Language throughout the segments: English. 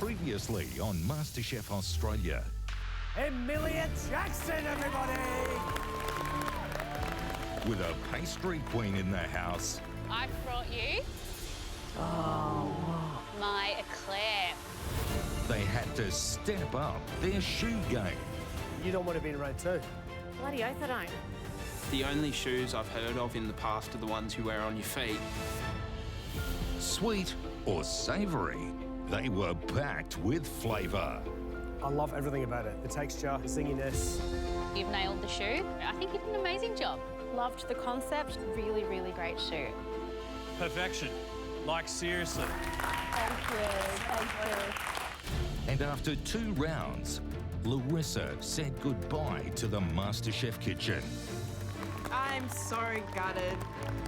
Previously on MasterChef Australia. Emilia Jackson, everybody! With a pastry queen in the house. I've brought you my eclair. They had to step up their shoe game. You don't want to be in row two. Bloody oath I don't. The only shoes I've heard of in the past are the ones you wear on your feet. Sweet or savoury, they were packed with flavour. I love everything about it. The texture, the zinginess. You've nailed the shoe. I think you did an amazing job. Loved the concept. Really, really great shoe. Perfection. Like, seriously. Thank you. And after 2 rounds, Larissa said goodbye to the MasterChef kitchen. I'm so gutted.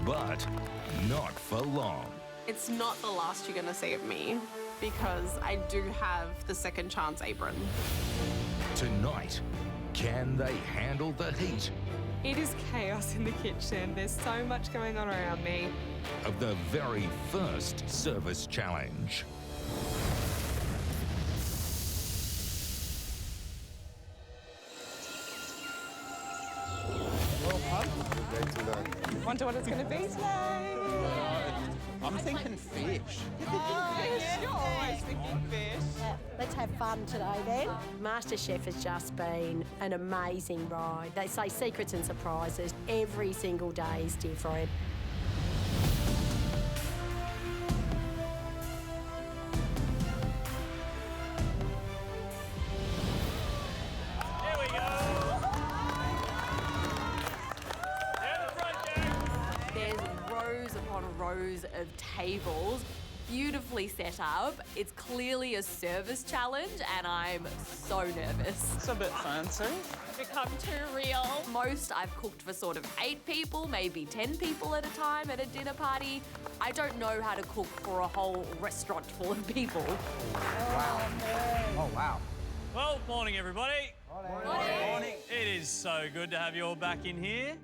But not for long. It's not the last you're going to see of me because I do have the second chance apron. Tonight, can they handle the heat It is chaos in the kitchen. There's so much going on around me. of the very first service challenge? Wonder what it's going to be today. I'm thinking fish. You're always thinking fish. Let's have fun today then. MasterChef has just been an amazing ride. They say secrets and surprises. Every single day is different. Here we go. Down the front, gang. There's rows upon rows of tables, beautifully set up. It's clearly a service challenge, and I'm so nervous. It's a bit fancy. Become too real. Most I've cooked for sort of 8 people, maybe 10 people at a time at a dinner party. I don't know how to cook for a whole restaurant full of people. Oh, wow. Well, morning, everybody. Morning. It is so good to have you all back in here.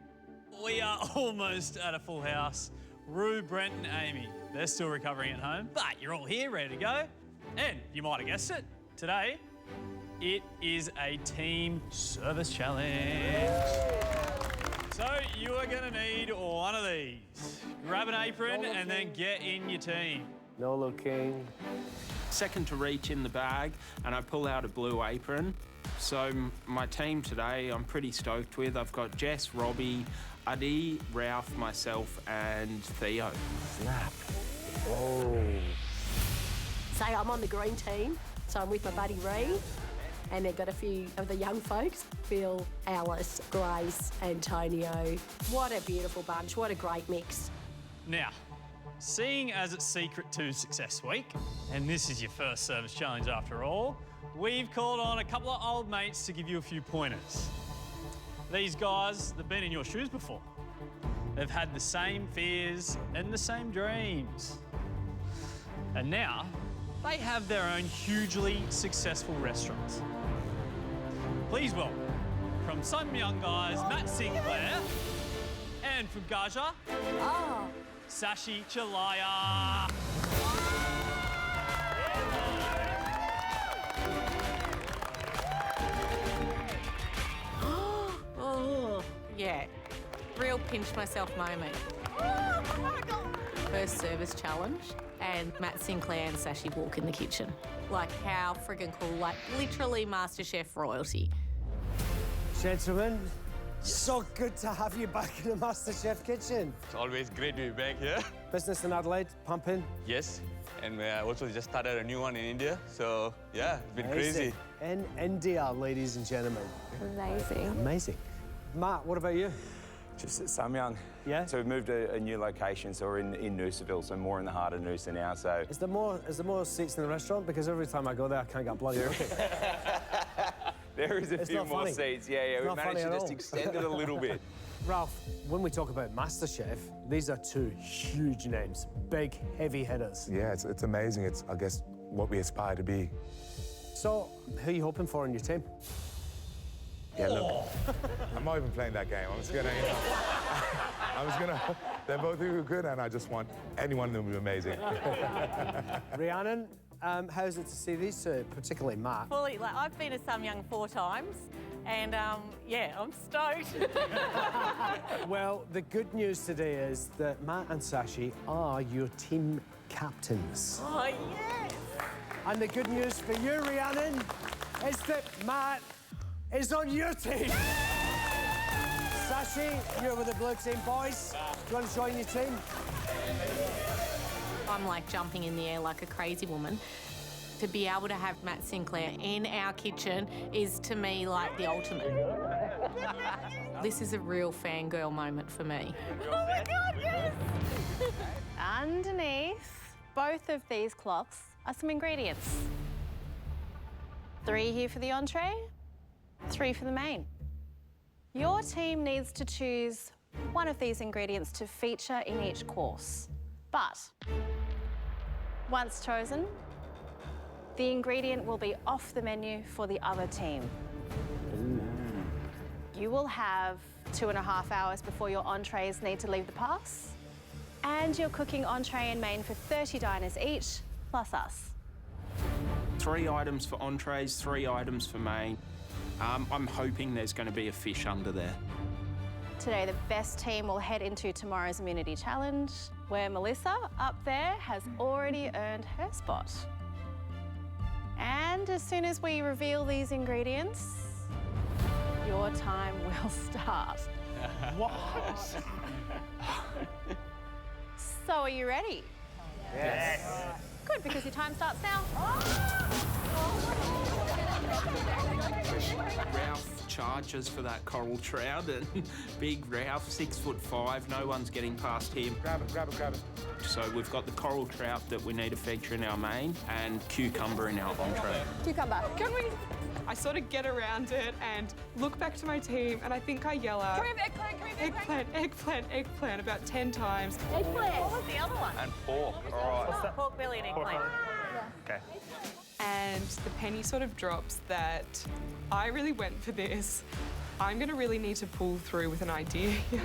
We are almost at a full house. Rue, Brent and Amy, they're still recovering at home, but you're all here, ready to go. And you might have guessed it, today, it is a team service challenge. So you are gonna need one of these. Grab an apron and then get in your team. No looking. Second to reach in the bag, and I pull out a blue apron. So my team today, I'm pretty stoked with. I've got Jess, Robbie, Adi, Ralph, myself, and Theo. Snap. Oh. Say I'm on the green team, so I'm with my buddy Ree. And they've got a few of the young folks, Phil, Alice, Grace, Antonio. What a beautiful bunch, what a great mix. Now, seeing as it's Secret 2 Success Week, and this is your first service challenge after all, we've called on a couple of old mates to give you a few pointers. These guys, they've been in your shoes before. They've had the same fears and the same dreams. And now, they have their own hugely successful restaurants. Please welcome, from some young guys, Matt Sinclair, and from Gaja, Sashi Chalaya. Oh, yeah. Real pinch myself moment. First service challenge, and Matt Sinclair and Sashi walk in the kitchen. Like, how friggin' cool. Like, literally MasterChef royalty. Gentlemen, so good to have you back in the MasterChef kitchen. It's always great to be back here. Business in Adelaide, pumping. Yes, and we also just started a new one in India. So, yeah, it's been crazy. In India, ladies and gentlemen. Amazing. Amazing. Matt, what about you? Just at Samyang. Yeah? So we've moved to a new location, so we're in Noosaville, so more in the heart of Noosa now, so... Is there more seats in the restaurant? Because every time I go there, I can't get bloody right. There is a It's few not more funny. seats. Yeah, It's we not managed funny to at just all. extend it a little bit. Ralph, when we talk about MasterChef, these are 2 huge names, big, heavy hitters. Yeah, it's amazing. It's, I guess, what we aspire to be. So, who are you hoping for in your team? Yeah, look, I'm not even playing that game. I'm just gonna, they're both really good, and I just want anyone of them to be amazing. Rhiannon, how's it to see these two, particularly Matt? Fully, like, I've been to Some Young 4 times, and yeah, I'm stoked. Well, the good news today is that Matt and Sashi are your team captains. Oh, yes! And the good news for you, Rhiannon, is that Matt is on your team. Sashi, you're with the blue team, boys. Do you want to join your team? I'm like jumping in the air like a crazy woman. To be able to have Matt Sinclair in our kitchen is, to me, like the ultimate. This is a real fangirl moment for me. Oh my God, yes! Underneath both of these cloths are some ingredients. 3 here for the entree, 3 for the main. Your team needs to choose one of these ingredients to feature in each course. But once chosen, the ingredient will be off the menu for the other team. You will have 2.5 hours before your entrees need to leave the pass, and you're cooking entree and main for 30 diners each, plus us. 3 items for entrees, 3 items for main. I'm hoping there's going to be a fish under there. Today, the best team will head into tomorrow's Immunity Challenge, where Melissa, up there, has already earned her spot. And as soon as we reveal these ingredients, your time will start. What? So are you ready? Yes. Good, because your time starts now. Ralph charges for that coral trout, and big Ralph, 6'5", no one's getting past him. Grab it, grab it, grab it. So we've got the coral trout that we need to feature in our main, and cucumber in our entree. Cucumber. Can we? I sort of get around it and look back to my team, and I think I yell out, Can we have eggplant? Can we have eggplant, eggplant, eggplant, about 10 times. Eggplant. What was the other one? And pork. All right. Pork belly and eggplant. Okay. And the penny sort of drops that I really went for this. I'm going to really need to pull through with an idea here.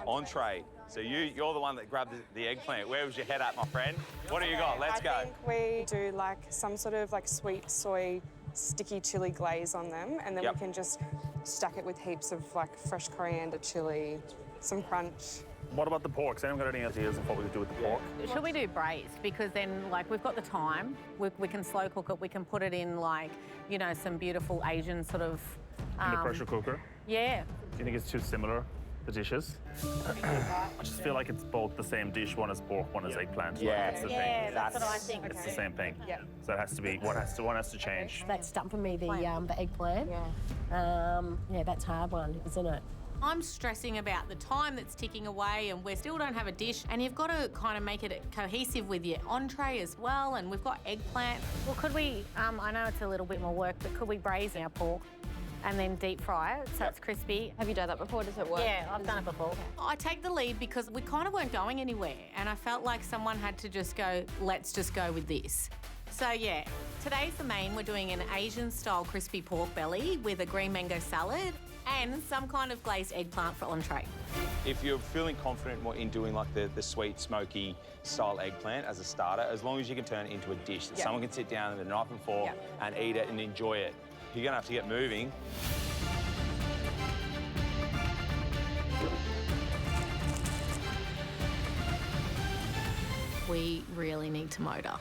Entree. So you're the one that grabbed the eggplant. Where was your head at, my friend? What do you got? Let's go. I think we do like some sort of like sweet soy sticky chili glaze on them, and then we can just stack it with heaps of like fresh coriander chili, some crunch. What about the pork? Has anyone got any ideas of what we could do with the pork? Should we do braised? Because then, like, we've got the time. We can slow cook it. We can put it in, like, you know, some beautiful Asian sort of... In the pressure cooker? Yeah. Do you think it's too similar, the dishes? I just feel like it's both the same dish. One is pork, one is eggplant. Yeah. That's the Yeah, thing. that's what I think. It's the same thing. Yeah. So it has to be, one has to change. That's stumping me, the eggplant. Yeah, that's a hard one, isn't it? I'm stressing about the time that's ticking away and we still don't have a dish, and you've got to kind of make it cohesive with your entree as well, and we've got eggplant. Well, could we, I know it's a little bit more work, but could we braise our pork and then deep fry it so it's crispy? Have you done that before? Does it work? Yeah, I've done it before. I take the lead because we kind of weren't going anywhere, and I felt like someone had to just go, let's just go with this. So yeah, today for main, we're doing an Asian-style crispy pork belly with a green mango salad and some kind of glazed eggplant for entree. If you're feeling confident in doing like the sweet, smoky style eggplant as a starter, as long as you can turn it into a dish that someone can sit down with a knife and fork and eat it and enjoy it, you're gonna have to get moving. We really need to motor.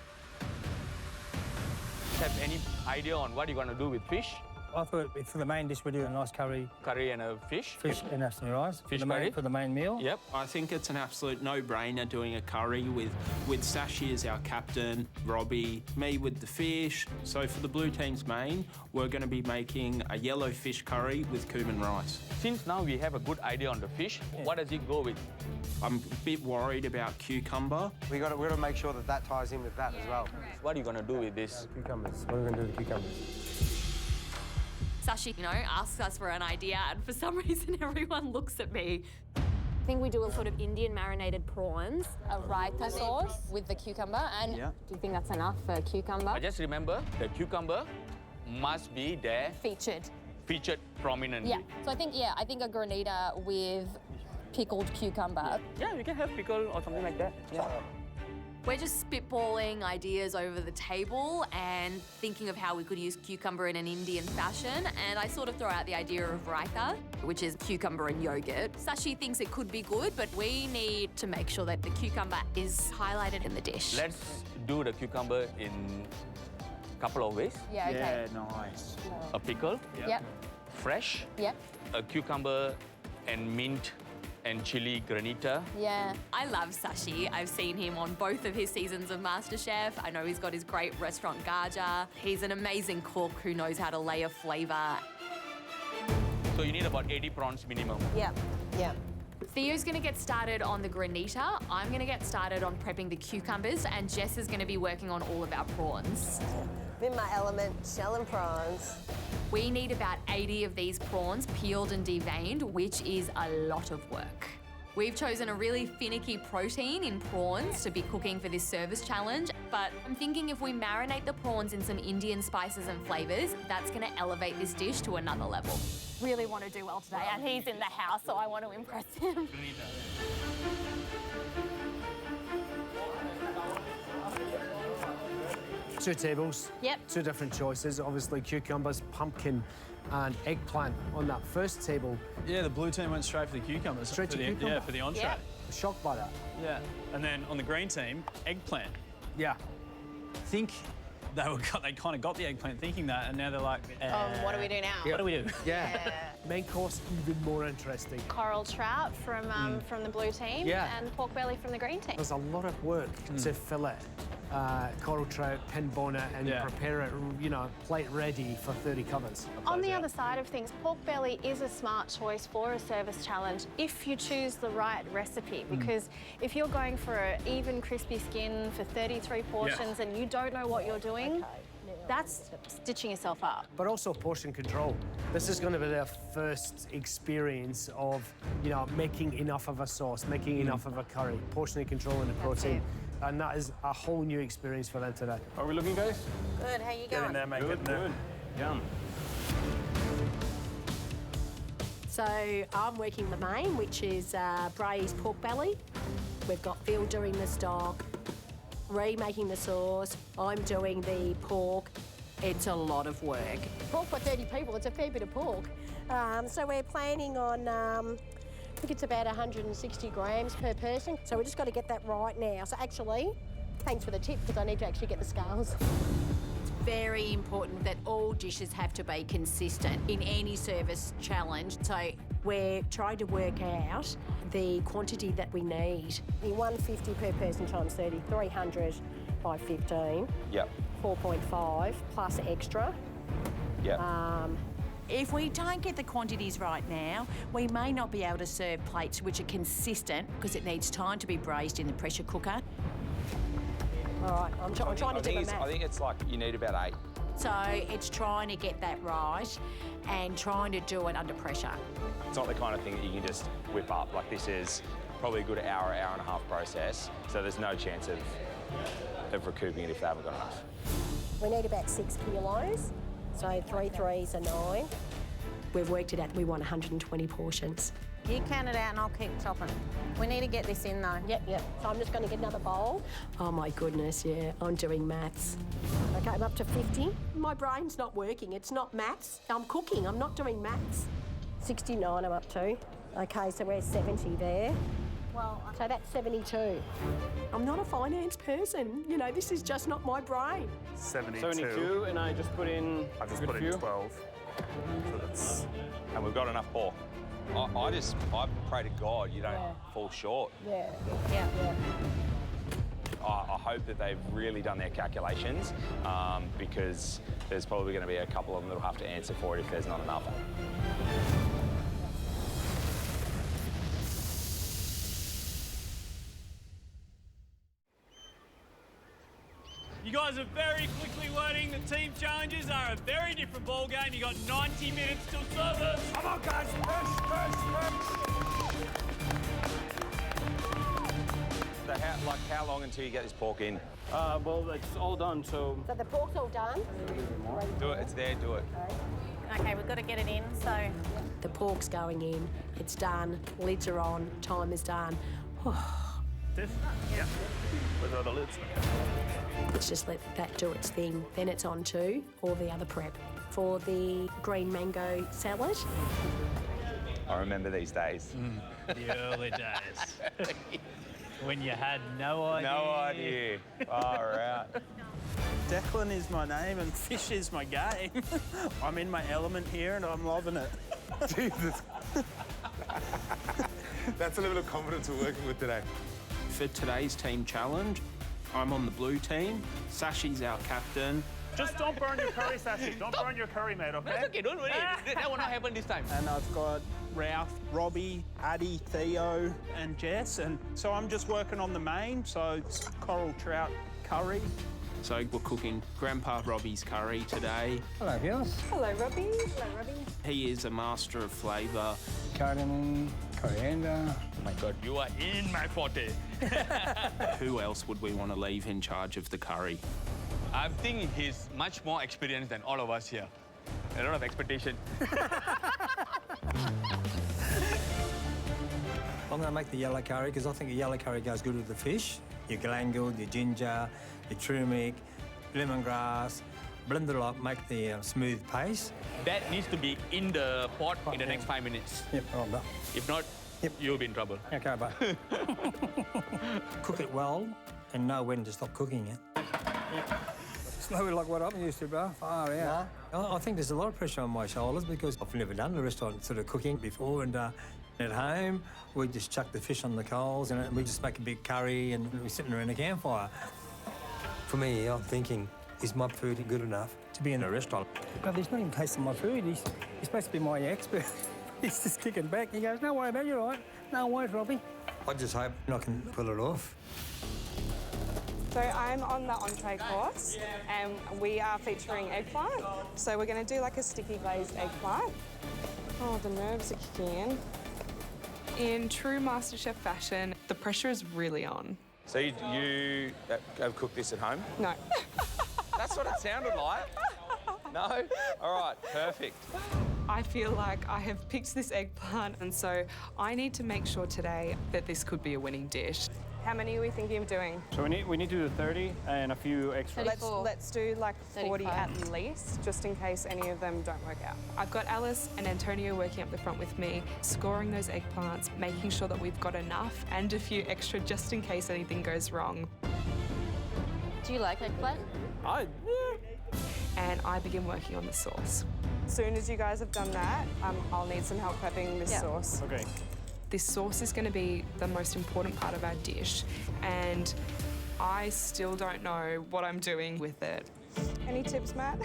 Have any idea on what you're going to do with fish? I thought for the main dish, we do a nice curry. Curry and a fish? Fish and have some rice. Fish curry? curry? For the main meal. Yep. I think it's an absolute no-brainer doing a curry with Sashi as our captain, Robbie, me with the fish. So for the blue team's main, we're going to be making a yellow fish curry with cumin rice. Since now we have a good idea on the fish, what does it go with? I'm a bit worried about cucumber. We got to make sure that ties in with that as well. What are you going to do with this? Cucumbers. What are we going to do with the cucumbers? Sashi, you know, asks us for an idea, and for some reason everyone looks at me. I think we do a sort of Indian marinated prawns, a raita sauce with the cucumber, and do you think that's enough for cucumber? I just remember the cucumber must be there. Featured prominently. Yeah, so I think a granita with pickled cucumber. Yeah, we can have pickle or something like that. Yeah. We're just spitballing ideas over the table and thinking of how we could use cucumber in an Indian fashion. And I sort of throw out the idea of raita, which is cucumber and yogurt. Sashi thinks it could be good, but we need to make sure that the cucumber is highlighted in the dish. Let's do the cucumber in a couple of ways. Yeah, okay. Yeah, nice. A pickle, Yep. fresh, Yep. a cucumber and mint and chili granita. Yeah. I love Sashi. I've seen him on both of his seasons of MasterChef. I know he's got his great restaurant Gaja. He's an amazing cook who knows how to layer flavour. So you need about 80 prawns minimum. Yep. Yep. Theo's going to get started on the granita. I'm going to get started on prepping the cucumbers, and Jess is going to be working on all of our prawns. I'm in my element, shelling prawns. We need about 80 of these prawns peeled and deveined, which is a lot of work. We've chosen a really finicky protein in prawns to be cooking for this service challenge, but I'm thinking if we marinate the prawns in some Indian spices and flavours, that's going to elevate this dish to another level. Really want to do well today, and he's in the house, so I want to impress him. 2 tables. Yep. 2 different choices. Obviously, cucumbers, pumpkin, and eggplant on that first table. Yeah, the blue team went straight for the cucumbers. Straight to cucumber? Yeah, for the entree. Yeah. Shocked by that. Yeah. And then on the green team, eggplant. Yeah. I think they kind of got the eggplant thinking that, and now they're like, What do we do now? What do we do? Yeah. Main course, even more interesting. Coral trout from the blue team, Yeah. and pork belly from the green team. There's a lot of work to fillet coral trout, pin boner, and prepare it, plate ready for 30 covers. On the other side of things, pork belly is a smart choice for a service challenge if you choose the right recipe, because if you're going for an even crispy skin for 33 portions and you don't know what you're doing, that's stitching yourself up. But also portion control. This is going to be their first experience of, making enough of a sauce, making enough of a curry, portioning control in the protein. And that is a whole new experience for them today. Are we looking, guys? Good, how you Get in going? there, mate. Good, Get in there. good. Yum. So I'm working the main, which is braised pork belly. We've got Phil doing the stock, Ree making the sauce. I'm doing the pork. It's a lot of work. Pork for 30 people, it's a fair bit of pork. So we're planning on, I think it's about 160 grams per person. So we just got to get that right now. So actually, thanks for the tip, because I need to actually get the scales. It's very important that all dishes have to be consistent in any service challenge. So We're trying to work out the quantity that we need. The 150 per person times 30, 300 by 15. Yep. 4.5 plus extra. Yep. if we don't get the quantities right now, we may not be able to serve plates which are consistent because it needs time to be braised in the pressure cooker. All right, I'm trying to do the math. I think it's like you need about 8. So it's trying to get that right and trying to do it under pressure. It's not the kind of thing that you can just whip up. Like, this is probably a good hour and a half process, so there's no chance of recouping it if they haven't got enough. We need about 6 kilos, so 3 threes are 9. We've worked it out, we want 120 portions. You count it out and I'll keep chopping. We need to get this in though. Yep. So I'm just going to get another bowl. Oh my goodness, yeah, I'm doing maths. Okay, I'm up to 50. My brain's not working, it's not maths. I'm cooking, I'm not doing maths. 69 I'm up to. Okay, so we're 70 there. Well, so that's 72. I'm not a finance person. You know, this is just not my brain. 72, and I just put in. I just put in 12. So that's... And we've got enough pork. I pray to God you don't fall short. Yeah. I hope that they've really done their calculations because there's probably going to be a couple of them that'll have to answer for it if there's not enough. You guys are very quickly learning the team challenges are a very different ball game. You got 90 minutes till service. Come on, guys, So how long until you get this pork in? Well, it's all done, so... So the pork's all done? Do it, it's there, do it. okay, we've got to get it in, so... The pork's going in, it's done, lids are on, time is done. This? Yeah. Without the lids. Let's just let that do its thing. Then it's on to all the other prep. For the green mango salad. I remember these days. The early days. When you had no idea. No idea. Far out. Declan is my name and fish is my game. I'm in my element here and I'm loving it. Jesus. That's a level of confidence we're working with today. For today's team challenge, I'm on the blue team. Sashi's our captain. Just don't burn your curry, Sashi. Don't burn your curry, mate, okay? That's okay, don't worry. That will not happen this time. And I've got Ralph, Robbie, Addie, Theo and Jess. And so I'm just working on the main, so it's coral trout curry. So we're cooking Grandpa Robbie's curry today. Hello, viewers. Hello, Robbie. Hello, Robbie. He is a master of flavour. Cardamom, coriander. Oh my God, you are in my forte. Who else would we want to leave in charge of the curry? I think he's much more experienced than all of us here. A lot of expectation. I'm going to make the yellow curry because I think the yellow curry goes good with the fish. Your galangal, your ginger, your turmeric, lemongrass. Blend it up, make the smooth paste. That needs to be in the pot in the next 5 minutes. Yep, all done. If not, you'll be in trouble. Okay, bye. Cook it well and know when to stop cooking it. It's not like what I'm used to, bro. Far out. I think there's a lot of pressure on my shoulders because I've never done the restaurant sort of cooking before, and at home we just chuck the fish on the coals and we just make a big curry and we're sitting around a campfire. For me, I'm thinking, is my food good enough to be in a restaurant? But he's not even tasting my food. He's supposed to be my expert. He's just kicking back. He goes, "No worry about it, you're all right. No worries, Robbie." I just hope I can pull it off. So I'm on the entree course and we are featuring eggplant. So we're going to do like a sticky glazed eggplant. Oh, the nerves are kicking in. In true MasterChef fashion, the pressure is really on. So you have cooked this at home? No. That's what it sounded like. No? All right, perfect. I feel like I have picked this eggplant and so I need to make sure today that this could be a winning dish. How many are we thinking of doing? So we need to do 30 and a few extra. Let's do like 40 35. at least, just in case any of them don't work out. I've got Alice and Antonio working up the front with me, scoring those eggplants, making sure that we've got enough and a few extra just in case anything goes wrong. Do you like eggplant? And I begin working on the sauce. As soon as you guys have done that, I'll need some help prepping this sauce. Okay. This sauce is going to be the most important part of our dish, and I still don't know what I'm doing with it. Any tips, Matt?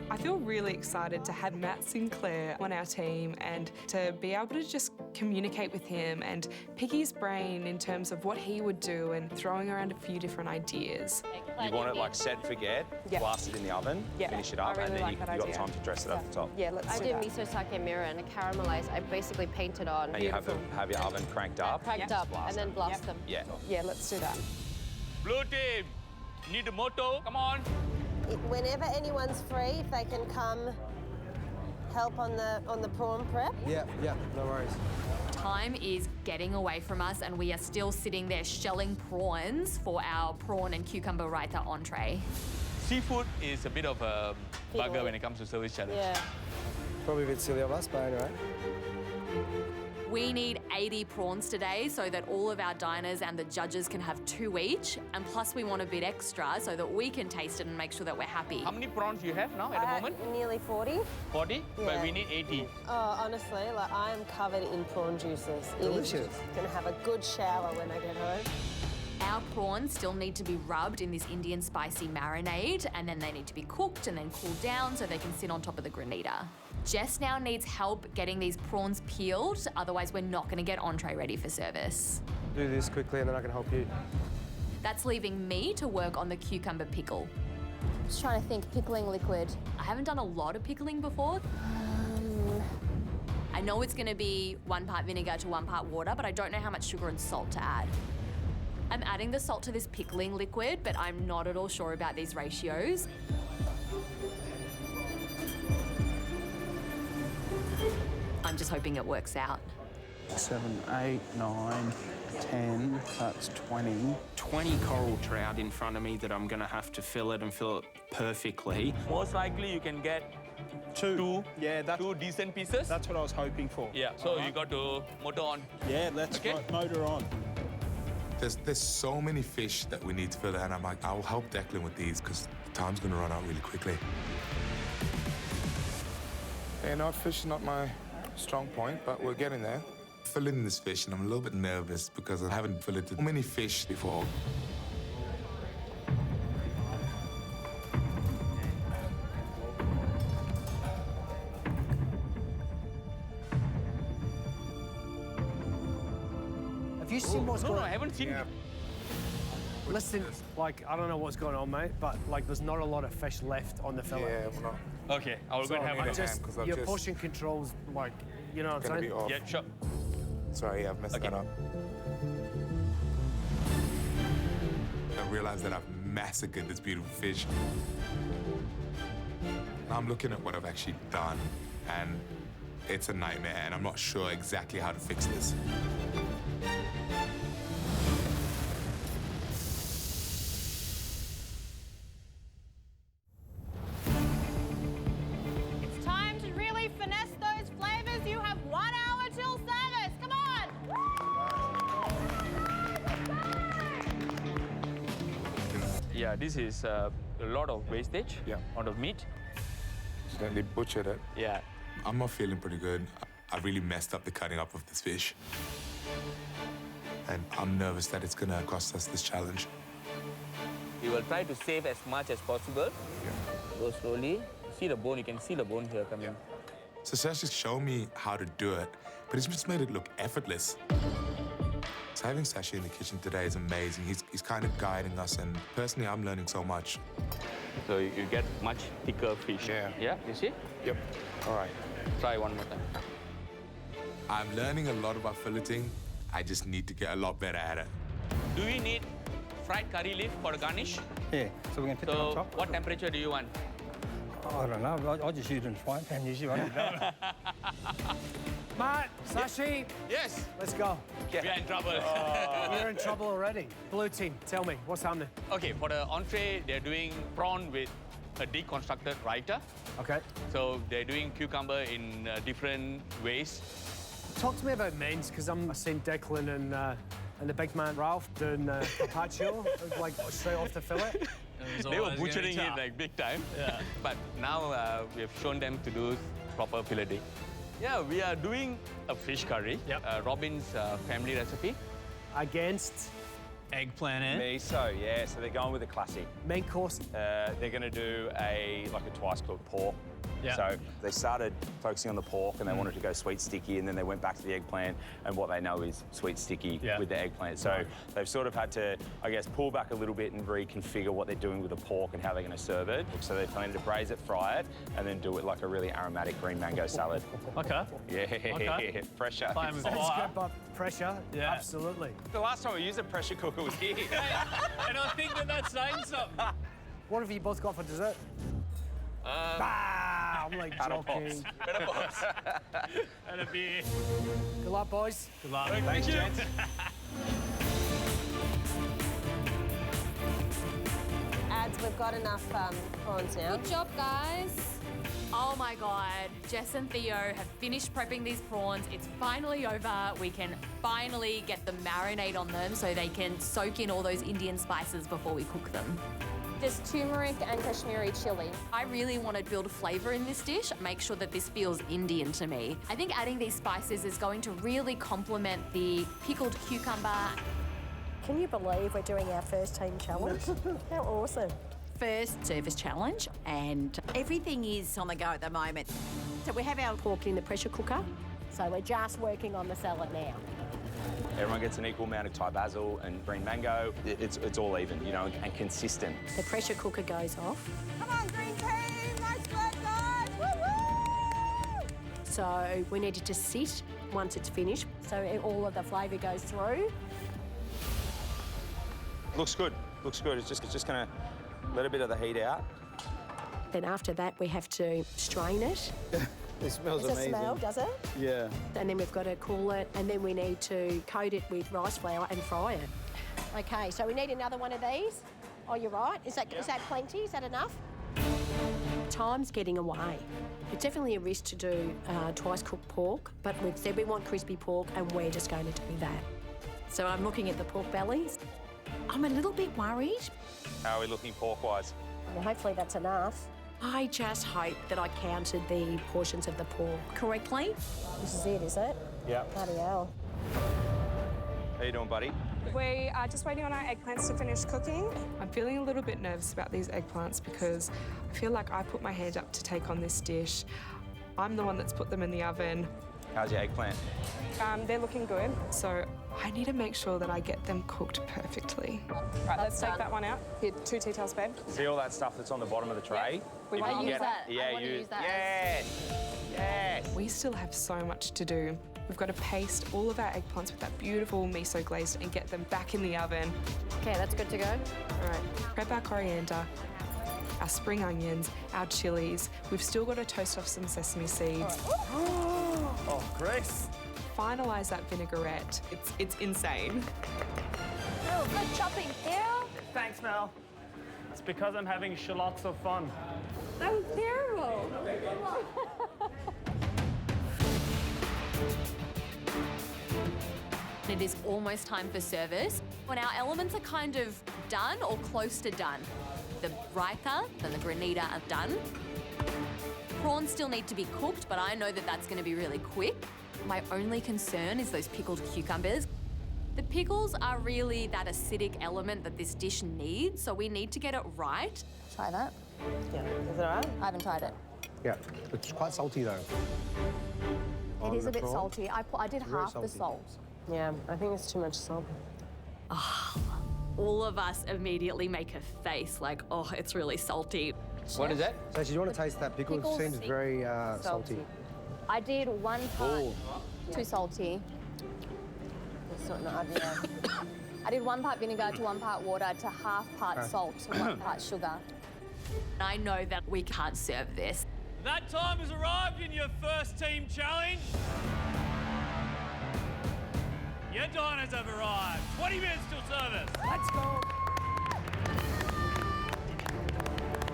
I feel really excited to have Matt Sinclair on our team and to be able to just communicate with him and pick his brain in terms of what he would do and throwing around a few different ideas. You want it like set, forget, blast it in the oven, finish it up, I really and then like that you've got idea. time to dress it up the top. Yeah, let's do I that. did miso sake mirror and a caramelized. I basically painted on. And you have your oven cranked up. Cranked up and then blast them. Yeah. Yeah, let's do that. Blue team, need a motto, come on. Whenever anyone's free, if they can come help on the prawn prep. Yeah, no worries. Time is getting away from us and we are still sitting there shelling prawns for our prawn and cucumber raita entree. Seafood is a bit of a bugger when it comes to service challenge. Yeah. Probably a bit silly of us, but anyway. We need 80 prawns today so that all of our diners and the judges can have 2 each. And plus we want a bit extra so that we can taste it and make sure that we're happy. How many prawns do you have now at the moment? Nearly 40. 40? Yeah. But we need 80. Oh, honestly, like I am covered in prawn juices. Delicious. Gonna have a good shower when I get home. Our prawns still need to be rubbed in this Indian spicy marinade and then they need to be cooked and then cooled down so they can sit on top of the granita. Jess now needs help getting these prawns peeled, otherwise we're not going to get entree ready for service. Do this quickly and then I can help you. That's leaving me to work on the cucumber pickle. Just trying to think, pickling liquid. I haven't done a lot of pickling before. I know it's going to be 1 part vinegar to 1 part water, but I don't know how much sugar and salt to add. I'm adding the salt to this pickling liquid, but I'm not at all sure about these ratios. I'm just hoping it works out. 7, 8, 9, 10, that's 20. 20 coral trout in front of me that I'm going to have to fillet and fillet perfectly. Most likely you can get two decent pieces. That's what I was hoping for. Yeah, so you got to motor on. Yeah, let's motor on. There's so many fish that we need to fill, and I'm like, I'll help Declan with these because the time's going to run out really quickly. Yeah, no, fish is not my strong point, but we're getting there. Filleting this fish, and I'm a little bit nervous because I haven't filleted so many fish before. Have you seen what's going on? No, I haven't seen it. Listen, like, I don't know what's going on, mate, but, like, there's not a lot of fish left on the fillet. Yeah, we're not. Okay, I'll go and have one. Your portion controls, like, you know what I'm saying? Off. Yeah, sure. Sorry, I've messed that up. I realized that I've massacred this beautiful fish. Now I'm looking at what I've actually done, and it's a nightmare, and I'm not sure exactly how to fix this. It's time to really finesse those flavours. You have 1 hour till service. Come on! Yeah, this is a lot of wastage out of meat. Accidentally butchered it. Yeah. I'm not feeling pretty good. I really messed up the cutting up of this fish. And I'm nervous that it's gonna cost us this challenge. We will try to save as much as possible. Go slowly. See the bone, you can see the bone here coming. So Sash just showed me how to do it, but he's just made it look effortless. So having Sashi in the kitchen today is amazing. He's kind of guiding us, and personally, I'm learning so much. So you get much thicker fish. Yeah, you see? Yep. All right. Try one more time. I'm learning a lot about filleting. I just need to get a lot better at it. Do we need fried curry leaf for the garnish? Yeah, so we're going to put it on top. What temperature do you want? I don't know. I just use it in frying pan usually. I don't know. Matt, Sashi. Yes. Let's go. We are in trouble. We're in trouble already. Blue team, tell me, what's happening? Okay, for the entree, they're doing prawn with a deconstructed raita. Okay. So they're doing cucumber in different ways. Talk to me about mains, because I'm seeing Declan and the big man Ralph doing carpaccio, like straight off the fillet. They were butchering it like big time. Yeah. But now we have shown them to do proper filleting. Yeah, we are doing a fish curry. Yep. Robin's family recipe. Against? Eggplant. Miso, yeah. So they're going with a classic. Main course? They're going to do a twice cooked pork. Yeah. So they started focusing on the pork and they wanted to go sweet sticky, and then they went back to the eggplant, and what they know is sweet sticky with the eggplant. So they've sort of had to, I guess, pull back a little bit and reconfigure what they're doing with the pork and how they're going to serve it. So they planning to braise it, fry it, and then do it like a really aromatic green mango salad. Okay. Yeah, okay. Pressure. Playing with That's fire. good, but pressure, absolutely. The last time we used a pressure cooker was here. And I think that's saying something. What have you both got for dessert? I'm like joking. Better pops. And a beer. Good luck, boys. Good luck. Thanks, gents. Ads, we've got enough prawns now. Good job, guys. Oh my God, Jess and Theo have finished prepping these prawns. It's finally over. We can finally get the marinade on them so they can soak in all those Indian spices before we cook them. Just turmeric and Kashmiri chili. I really want to build flavour in this dish, make sure that this feels Indian to me. I think adding these spices is going to really complement the pickled cucumber. Can you believe we're doing our first team challenge? How awesome. First service challenge, and everything is on the go at the moment. So we have our Pork in the pressure cooker. So we're just working on the salad now. Everyone gets an equal amount of Thai basil and green mango. It's all even, you know, and consistent. The pressure cooker goes off. Come on, green team! Nice work, guys! Woo-woo! So we need it to sit once it's finished, so all of the flavour goes through. Looks good. Looks good. It's just going to let a bit of the heat out. Then after that, we have to strain it. It smells Does amazing. it smell, does it? Yeah. And then we've got to cool it, and then we need to coat it with rice flour and fry it. Okay, so we need another one of these. Oh, you're right. Is that plenty? Is that enough? Time's getting away. It's definitely a risk to do twice cooked pork, but we've said we want crispy pork, and we're just going to do that. So I'm looking at the pork bellies. I'm a little bit worried. How are we looking pork-wise? Well, hopefully that's enough. I just hope that I counted the portions of the pork correctly. This is it, is it? Yeah. Bloody hell. How you doing, buddy? We are just waiting on our eggplants to finish cooking. I'm feeling a little bit nervous about these eggplants because I feel like I put my hand up to take on this dish. I'm the one that's put them in the oven. How's your eggplant? They're looking good, so I need to make sure that I get them cooked perfectly. Right, let's take that one out. Here, 2 tea towels, babe. See all that stuff that's on the bottom of the tray? We If you want can to get use that. Yeah, I want to use that. Yes! Yes! We still have so much to do. We've got to paste all of our eggplants with that beautiful miso glaze and get them back in the oven. Okay, that's good to go. All right, prep our coriander, our spring onions, our chilies. We've still got to toast off some sesame seeds. Oh, Grace. Finalise that vinaigrette. It's insane. Oh, good chopping, Carol. Thanks, Mel. It's because I'm having lots of fun. That was terrible. It is almost time for service. When our elements are kind of done or close to done, the raita and the granita are done. Prawns still need to be cooked, but I know that that's going to be really quick. My only concern is those pickled cucumbers. The pickles are really that acidic element that this dish needs, so we need to get it right. Try that. Yeah. Is it all right? I haven't tried it. Yeah, it's quite salty though. It is a bit salty. I did Very half the salty. salt. Yeah, I think it's too much salt. All of us immediately make a face like, oh, it's really salty. What is that? So, do you want to taste that pickle? Pickles It seems very salty. I did 1 part too salty. It's not yeah. I did 1 part vinegar to 1 part water to half part salt to 1 part sugar. I know that we can't serve this. That time has arrived in your first team challenge. Your diners have arrived. 20 minutes till service. Let's go.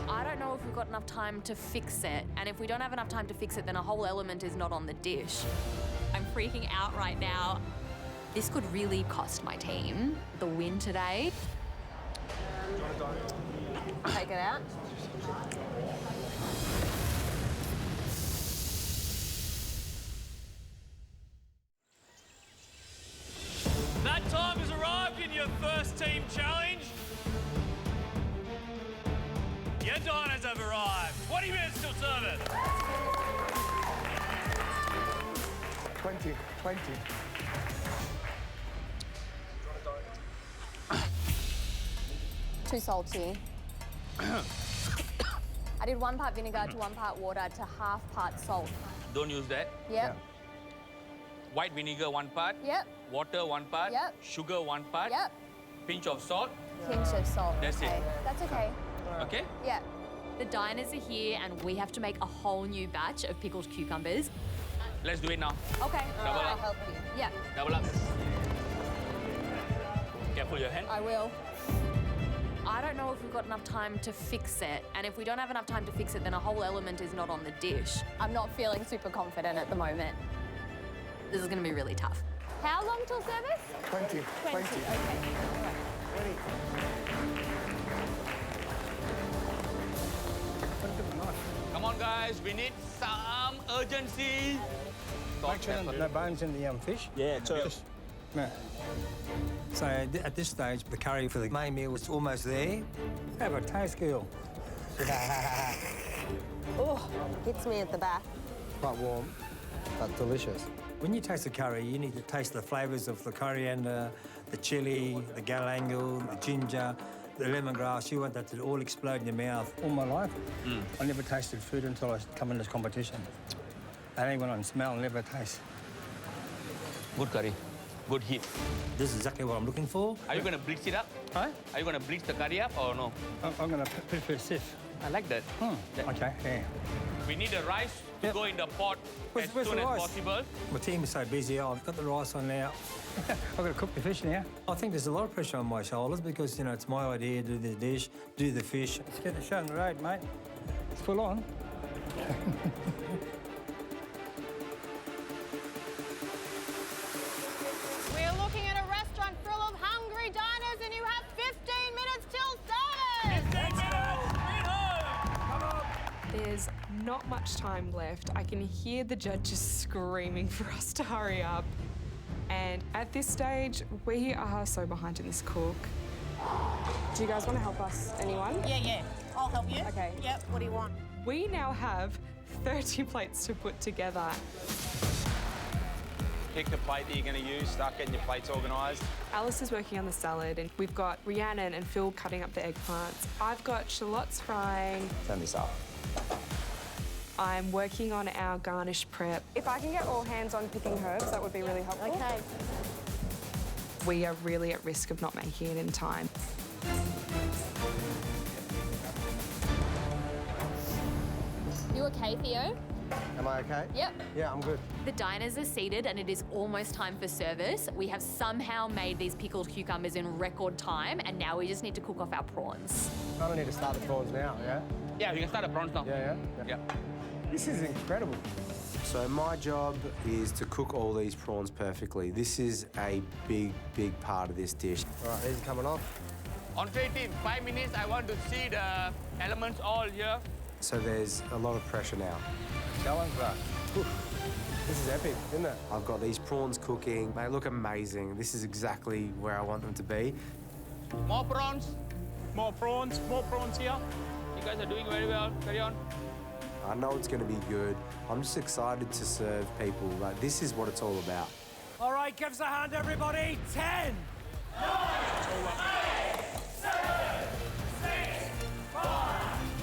I don't know if we've got enough time to fix it, and if we don't have enough time to fix it, then a whole element is not on the dish. I'm freaking out right now. This could really cost my team the win today. Take it out. That time has arrived in your first team challenge. Your diners have arrived. 20 minutes till service. 20. Too salty. I did 1 part vinegar to 1 part water to half part salt. Don't use that. Yep. White vinegar 1 part. Yep. Water 1 part. Yep. Sugar 1 part. Yep. Pinch of salt. Pinch of salt. That's okay. it. That's okay. Okay? Yeah. The diners are here, and we have to make a whole new batch of pickled cucumbers. Let's do it now. Okay. Double I'll up. help you. Yeah. Double up. Careful your hand. I will. I don't know if we've got enough time to fix it, and if we don't have enough time to fix it, then a whole element is not on the dish. I'm not feeling super confident at the moment. This is going to be really tough. How long till service? 20. 20. Okay. Come on, guys. We need some urgency. Make sure there's no bones in the fish. Yeah, too. No. So at this stage, the curry for the main meal is almost there. Have a taste, girl. Oh, hits me at the back. Quite warm, but delicious. When you taste the curry, you need to taste the flavours of the coriander, the chilli, the galangal, the ginger, the lemongrass. You want that to all explode in your mouth. All my life, I never tasted food until I come in this competition. I only went on smell and never taste. Good curry. good heat. This is exactly what I'm looking for. Are you going to bleach it up? Huh? Are you going to bleach the curry up or no? I'm going to prefer stiff. I like that. Okay, yeah. We need the rice to go in the pot as Where's soon the as rice? possible. My team is so busy, I've got the rice on now. I've got to cook the fish now. I think there's a lot of pressure on my shoulders because, you know, it's my idea to do the dish, do the fish. Let's get the show on the road, mate. It's full on. We're looking at a restaurant full of hungry diners and you have 15 minutes till service! There's not much time left. I can hear the judges screaming for us to hurry up. And at this stage, we are so behind in this cook. Do you guys want to help us? Anyone? Yeah. I'll help you. Okay. Yep, what do you want? We now have 30 plates to put together. Pick the plate that you're going to use, start getting your plates organised. Alice is working on the salad, and we've got Rhiannon and Phil cutting up the eggplants. I've got shallots frying. Turn this up. I'm working on our garnish prep. If I can get all hands on picking herbs, that would be really helpful. Okay. We are really at risk of not making it in time. You okay, Theo? Am I okay? Yep. Yeah, I'm good. The diners are seated and it is almost time for service. We have somehow made these pickled cucumbers in record time and now we just need to cook off our prawns. I don't need to start the prawns now, yeah? Yeah, you can start the prawns now. Yeah. This is incredible. So my job is to cook all these prawns perfectly. This is a big part of this dish. All right, these are coming off. Entree team, 5 minutes. I want to see the elements all here. So there's a lot of pressure now. Challenge that. This is epic, isn't it? I've got these prawns cooking. They look amazing. This is exactly where I want them to be. More prawns. More prawns here. You guys are doing very well. Carry on. I know it's going to be good. I'm just excited to serve people. Like, this is what it's all about. All right, give us a hand, everybody. 10, 9, 8, 7, 6, 5,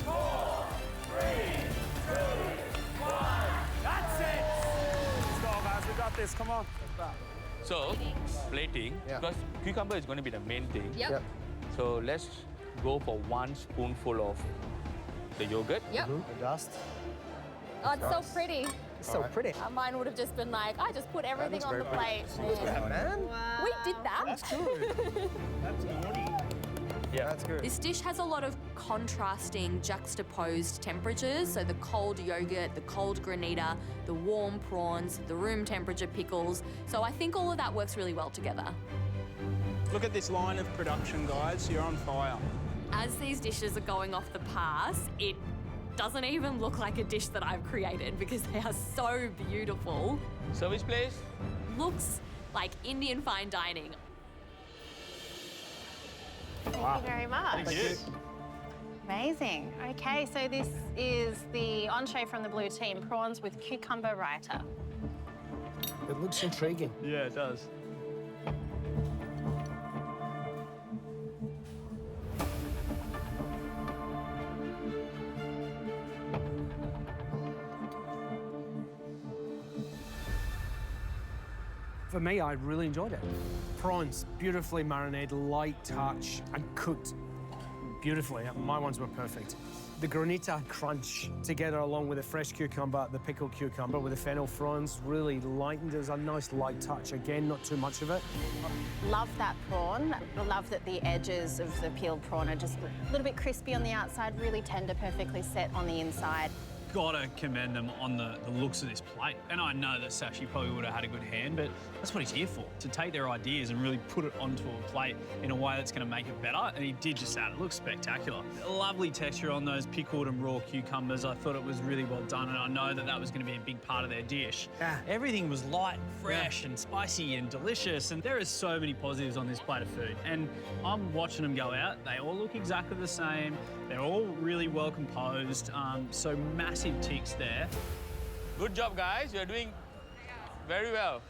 4, 3, 2, 1. That's it. Let's go, guys. We got this. Come on. So, plating, because cucumber is going to be the main thing. Yep. So let's go for 1 spoonful of the yogurt. Yep. The dust. Oh, it's so pretty. It's so pretty. Mine would have just been like, I just put everything on the plate. Man. Wow. We did that. That's good. That's naughty. Yeah, that's good. This dish has a lot of contrasting, juxtaposed temperatures. So the cold yogurt, the cold granita, the warm prawns, the room temperature pickles. So I think all of that works really well together. Look at this line of production, guys. You're on fire. As these dishes are going off the pass, it doesn't even look like a dish that I've created because they are so beautiful. Service please. Looks like Indian fine dining. Thank you very much. Thank you. Amazing. Okay, so this is the entree from the blue team, prawns with cucumber raita. It looks intriguing. Yeah, it does. For me, I really enjoyed it. Prawns, beautifully marinated, light touch, and cooked beautifully. My ones were perfect. The granita crunch together along with the fresh cucumber, the pickled cucumber with the fennel prawns really lightened. There's a nice light touch. Again, not too much of it. Love that prawn. I love that the edges of the peeled prawn are just a little bit crispy on the outside, really tender, perfectly set on the inside. Gotta commend them on the looks of this plate. And I know that Sashi probably would have had a good hand, but that's what he's here for, to take their ideas and really put it onto a plate in a way that's going to make it better. And he did just that. It looks spectacular. Lovely texture on those pickled and raw cucumbers. I thought it was really well done, and I know that that was going to be a big part of their dish. Yeah. Everything was light, fresh, and spicy and delicious, and there is so many positives on this plate of food. And I'm watching them go out. They all look exactly the same. They're all really well composed, so massive ticks there. Good job, guys. You're doing very well.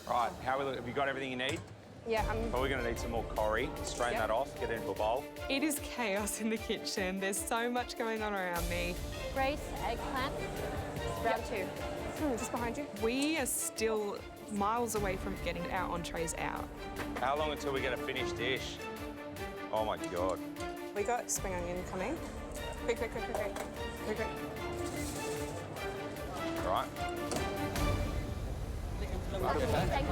Right, have you got everything you need? Yeah, Probably going to need some more curry. Strain that off, get it into a bowl. It is chaos in the kitchen. There's so much going on around me. Grace, eggplant, round two. Just behind you. We are still miles away from getting our entrees out. How long until we get a finished dish? Oh my God. We got spring onion coming. Quick, quick, quick, quick, quick. Quick, quick. Right. Thank you so much. Thank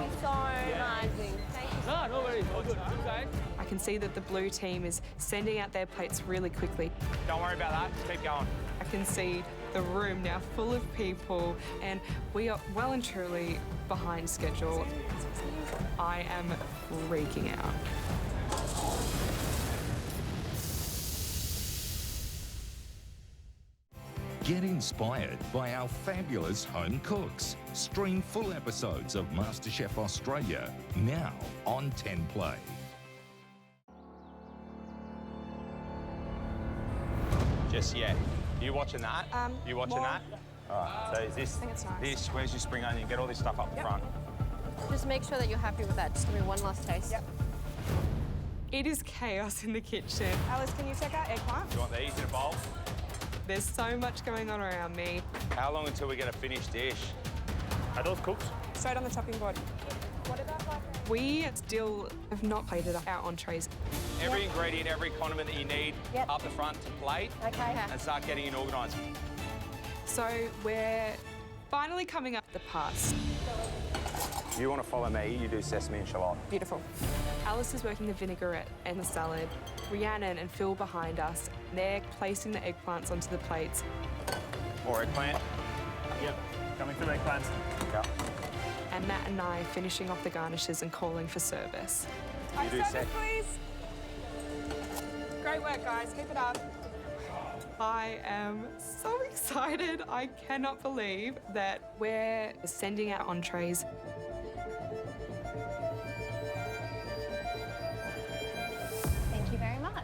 you. No worries. All good. You guys. I can see that the blue team is sending out their plates really quickly. Don't worry about that. Just keep going. I can see the room now full of people, and we are well and truly behind schedule. I am freaking out. Get inspired by our fabulous home cooks. Stream full episodes of MasterChef Australia now on 10 Play. Just, yeah. You watching that? You watching that? All right. So is this, I think it's nice. this, where's your spring onion? Get all this stuff up the front. Just make sure that you're happy with that. Just give me one last taste. Yep. It is chaos in the kitchen. Alice, can you check out eggplant? Do you want these in a bowl? There's so much going on around me. How long until we get a finished dish? Are those cooked? Straight on the chopping board. What about like... We still have not plated up our entrees. Every ingredient, every condiment that you need up the front to plate and start getting it organised. So we're finally coming up the pass. You want to follow me, you do sesame and shallot. Beautiful. Alice is working the vinaigrette and the salad. Rhiannon and Phil behind us. They're placing the eggplants onto the plates. More eggplant. Yep, coming for the eggplants. Yep. And Matt and I finishing off the garnishes and calling for service. You do service, please. Great work, guys. Keep it up. I am so excited. I cannot believe that we're sending out entrees. Thank you very much.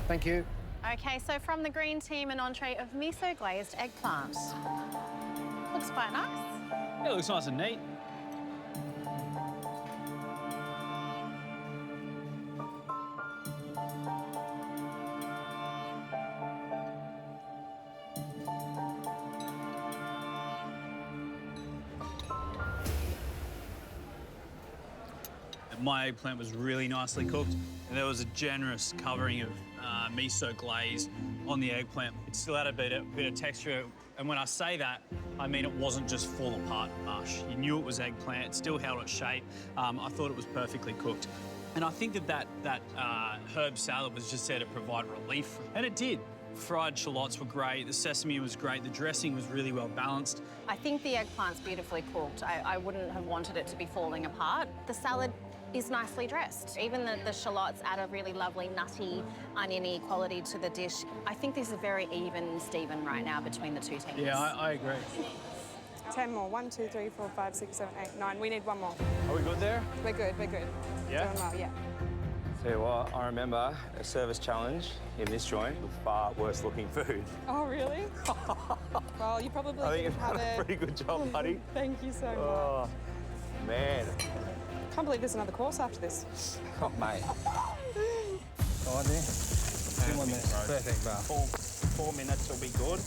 Thank you. Okay, so from the green team, an entree of miso glazed eggplant. Looks quite nice. Yeah, it looks nice and neat. My eggplant was really nicely cooked, and there was a generous covering of miso glaze on the eggplant. It still had a bit of texture, and when I say that, I mean it wasn't just fall apart mush. You knew it was eggplant, it still held its shape. I thought it was perfectly cooked. And I think that herb salad was just there to provide relief, and it did. Fried shallots were great, the sesame was great, the dressing was really well balanced. I think the eggplant's beautifully cooked. I wouldn't have wanted it to be falling apart. The salad is nicely dressed. Even the shallots add a really lovely nutty, oniony quality to the dish. I think this is very even, Stephen, right now between the two teams. Yeah, I agree. 10 more. 1, 2, 3, 4, 5, 6, 7, 8, 9. We need one more. Are we good there? We're good, we're good. Yeah? Doing well, yeah. Tell you what, I remember a service challenge in this joint with far worse looking food. Oh, really? Well, you probably I think didn't you've have done a it. pretty good job, buddy. Thank you so much. Oh, man. Can't believe there's another course after this. Oh, mate. Right there. Come on there. Perfect, bro. 4 minutes will be good.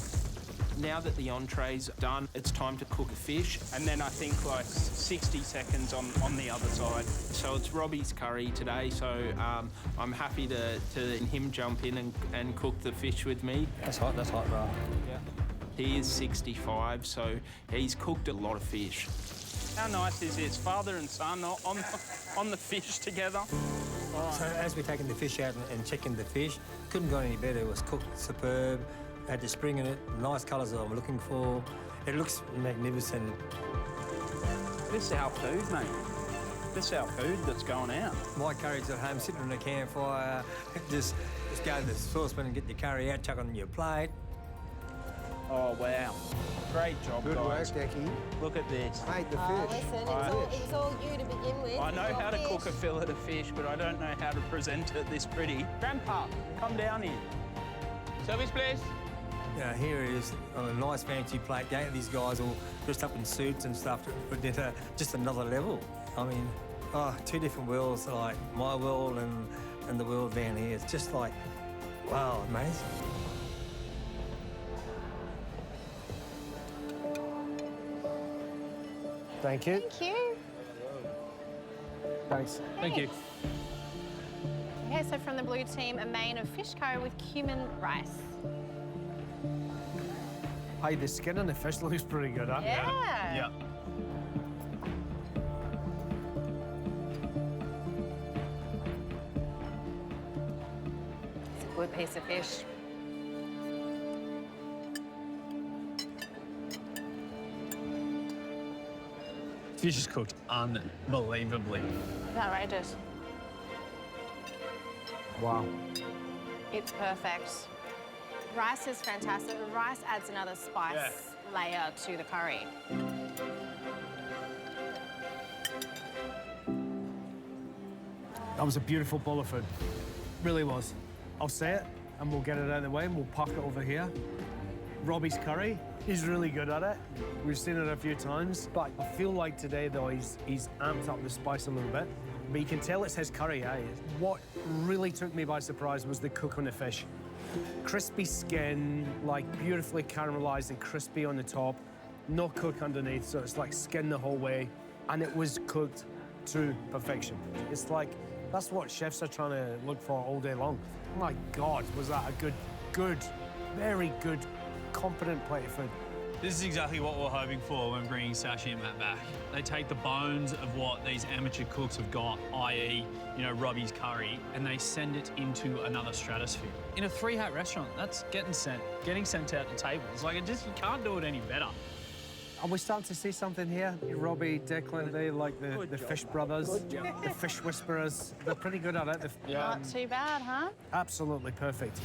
Now that the entree's done, it's time to cook a fish, and then I think like 60 seconds on the other side. So it's Robbie's curry today, so I'm happy to him jump in and cook the fish with me. That's hot, bro. Yeah. He is 65, so he's cooked a lot of fish. How nice is this? Father and son on the fish together. So as we're taking the fish out and checking the fish, couldn't go any better. It was cooked superb, had the spring in it, nice colours that I'm looking for. It looks magnificent. This is our food, mate. This is our food that's going out. My curry's at home, sitting on a campfire. Just go to the saucepan and get your curry out, chuck it on your plate. Oh, wow. Great job, Good guys. work, Decky. Look at this. Made the Oh, fish. listen, it was all you to begin with. I know Your how to fish. cook a fillet of fish, but I don't know how to present it this pretty. Grandpa, come down here. Service, please. You know, here it is on a nice fancy plate. These guys all dressed up in suits and stuff for dinner, just another level. I mean, two different worlds, like my world and the world down here. It's just like, wow, amazing. Thank you. Thank you. Thanks. Thank you. Okay, so from the blue team, a main of fish curry with cumin rice. Hey, the skin on the fish looks pretty good, huh? Yeah. Yeah. It's a good piece of fish. Fish is cooked unbelievably. Outrageous. Wow. It's perfect. Rice is fantastic. The rice adds another spice layer to the curry. That was a beautiful bowl of food. Really was. I'll say it, and we'll get it out of the way, and we'll park it over here. Robbie's curry, he's really good at it. We've seen it a few times, but I feel like today, though, he's amped up the spice a little bit. But you can tell it's his curry, eh? What really took me by surprise was the cook on the fish. Crispy skin, like beautifully caramelized and crispy on the top, no cook underneath, so it's like skin the whole way, and it was cooked to perfection. It's like, that's what chefs are trying to look for all day long. My God, was that a good, very good, competent plate of food. This is exactly what we're hoping for when bringing Sashi and Matt back. They take the bones of what these amateur cooks have got, i.e., you know, Robbie's curry, and they send it into another stratosphere. In a three-hat restaurant, that's getting sent out to tables. Like, you can't do it any better. Are we starting to see something here? Robbie, Declan, they like the Fish Brothers, the Fish Whisperers. They're pretty good at it. Not too bad, huh? Absolutely perfect.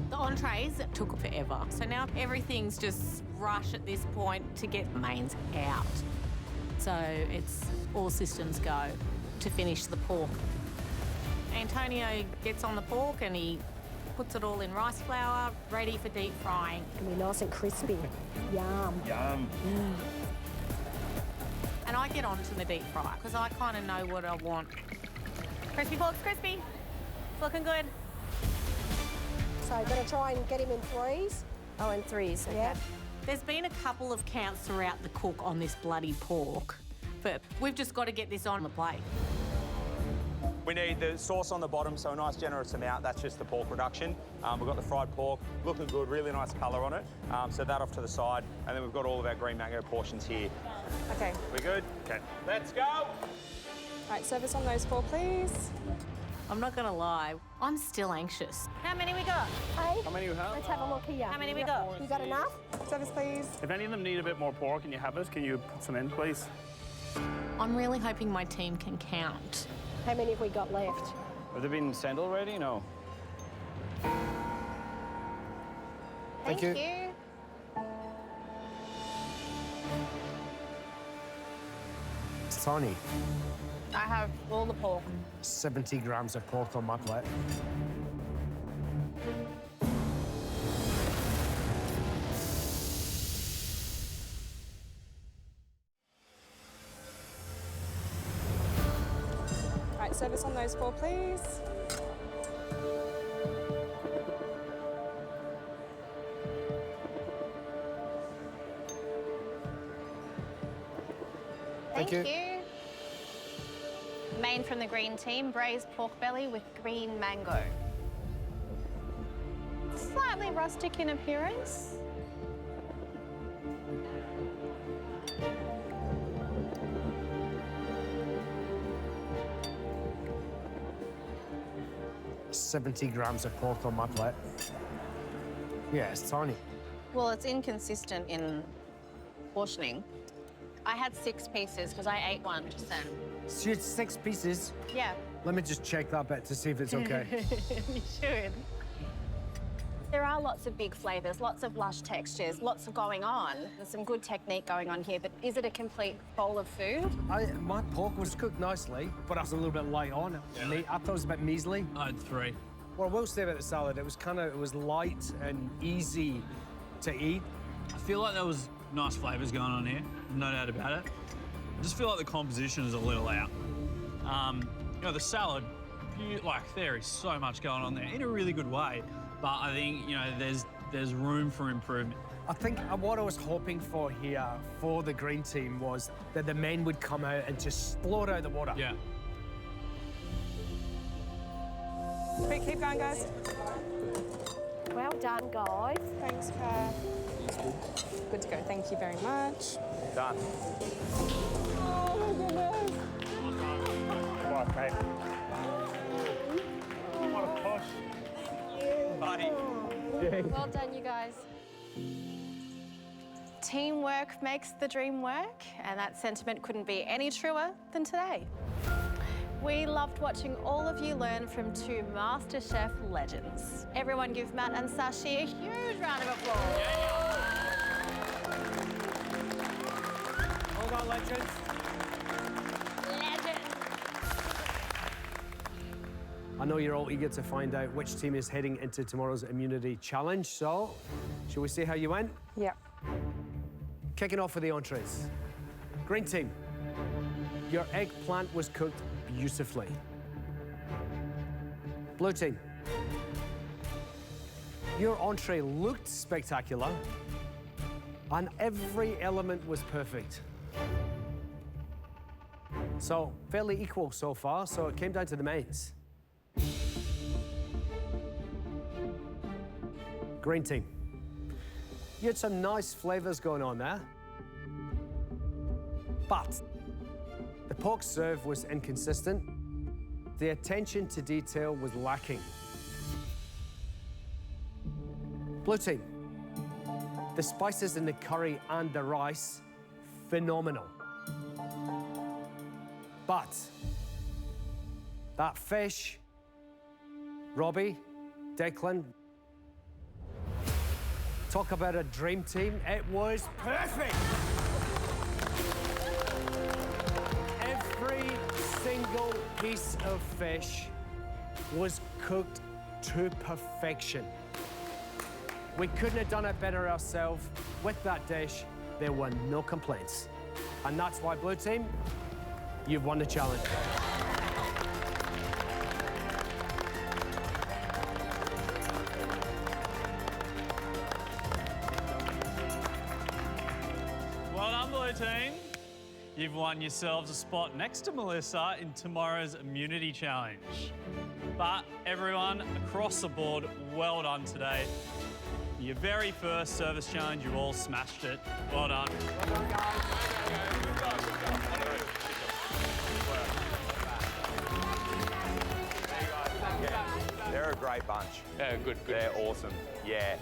The entrees took forever, so now everything's just rush at this point to get the mains out. So it's all systems go to finish the pork. Antonio gets on the pork and he puts it all in rice flour, ready for deep frying. Can be nice and crispy. Yum. Yum. And I get onto the deep fry because I kind of know what I want. Crispy pork's crispy. It's looking good. So I'm going to try and get him in threes. Oh, in threes, okay. Yeah. There's been a couple of counts throughout the cook on this bloody pork, but we've just got to get this on the plate. We need the sauce on the bottom, so a nice generous amount. That's just the pork reduction. We've got the fried pork, looking good, really nice colour on it. So that off to the side, and then we've got all of our green mango portions here. Okay. We good? Okay. Let's go! All right, service on those 4, please. I'm not going to lie, I'm still anxious. How many we got? Hey, How many you have? let's have a look here. How many we got? You got enough? Service, please. If any of them need a bit more pork and you have it, can you put some in, please? I'm really hoping my team can count. How many have we got left? Have they been sent already? No. Thank you. It's tiny. I have all the pork. 70 grams of pork on my plate. All right, service on those 4, please. Thank you. Main from the green team, braised pork belly with green mango. Slightly rustic in appearance. $70 grams of pork on my plate. Yeah, it's tiny. Well, it's inconsistent in portioning. I had 6 pieces because I ate one just then. So you had 6 pieces? Yeah. Let me just check that bit to see if it's okay. You should. There are lots of big flavours, lots of lush textures, lots of going on. There's some good technique going on here, but is it a complete bowl of food? My pork was cooked nicely, but I was a little bit light on it. I thought it was a bit measly. I had 3. Well, I will say about the salad, it was light and easy to eat. I feel like there was nice flavours going on here, no doubt about it. I just feel like the composition is a little out. You know, the salad, there is so much going on there in a really good way. But I think, you know, there's there's room for improvement. I think what I was hoping for here for the green team was that the men would come out and just blow it out of the water. Yeah. Keep going, guys. Well done, guys. Thanks, Kat. Good to go. Thank you very much. Done. Oh, my goodness. Come on, Kate. What a push. Buddy. Well done, you guys. Teamwork makes the dream work, and that sentiment couldn't be any truer than today. We loved watching all of you learn from two MasterChef legends. Everyone give Matt and Sashi a huge round of applause. Hold on, legends. Legends. I know you're all eager to find out which team is heading into tomorrow's immunity challenge, so shall we see how you went? Yeah. Kicking off with the entrees. Green team, your eggplant was cooked beautifully. Blue team, your entree looked spectacular and every element was perfect. So, fairly equal so far, so it came down to the mains. Green team, you had some nice flavors going on there, but the pork serve was inconsistent. The attention to detail was lacking. Blue team, the spices in the curry and the rice, phenomenal. But that fish, Robbie, Declan, talk about a dream team, it was perfect. Every single piece of fish was cooked to perfection. We couldn't have done it better ourselves. With that dish, there were no complaints. And that's why, Blue team, you've won the challenge. Well done, Blue team. You've won yourselves a spot next to Melissa in tomorrow's immunity challenge. But everyone across the board, well done today. Your very first service challenge, you all smashed it. Well done. Well done, guys. They're a great bunch. Yeah, good. They're awesome. Yeah.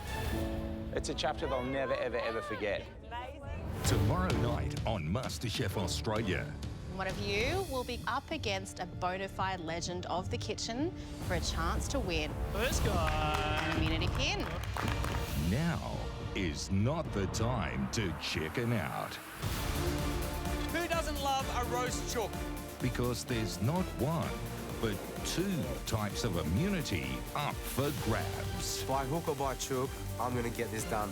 It's a chapter they'll never, ever, ever forget. Tomorrow night on MasterChef Australia. One of you will be up against a bona fide legend of the kitchen for a chance to win First guy. an immunity pin. Now is not the time to chicken out. Who doesn't love a roast chook? Because there's not one, but two types of immunity up for grabs. By hook or by chook, I'm going to get this done.